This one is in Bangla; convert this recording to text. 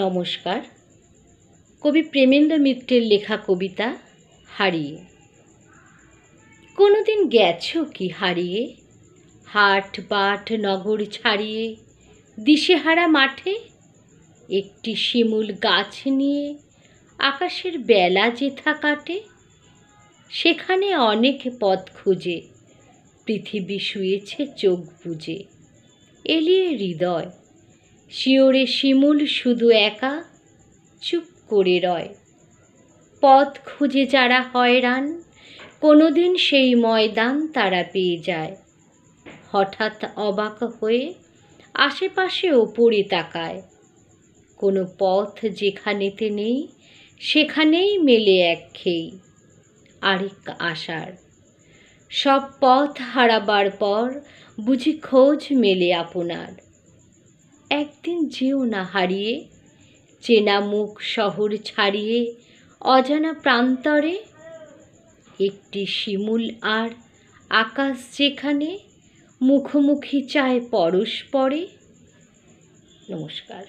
নমস্কার। কবি প্রেমেন্দ্র মিত্রের লেখা কবিতা হারিয়ে। কোনোদিন গেছো কি হারিয়ে, হাট বাট নগর ছাড়িয়ে, দিশেহারা মাঠে একটি শিমুল গাছ নিয়ে আকাশের বেলা যেথা কাটে? সেখানে অনেক পথ খুঁজে পৃথিবী শুয়েছে চোখ বুজে, এলিয়ে হৃদয় শিওরে শিমুল শুধু একা চুপ করে রয়। পথ খুঁজে যারা হয়রান, কোনোদিন সেই ময়দান তারা পেয়ে যায়। হঠাৎ অবাক হয়ে আশেপাশে ওপরে তাকায়, কোনো পথ যেখানেতে নেই সেখানেই মেলে একঘেয়েই আরেক আশার। সব পথ হারাবার পর বুঝি খোঁজ মেলে আপনার। একদিন যেও না হারিয়ে, চেনা মুখ শহর ছাড়িয়ে অজানা প্রান্তরে, একটি শিমুল আর আকাশ যেখানে মুখোমুখি চায় পরস্পরে। নমস্কার।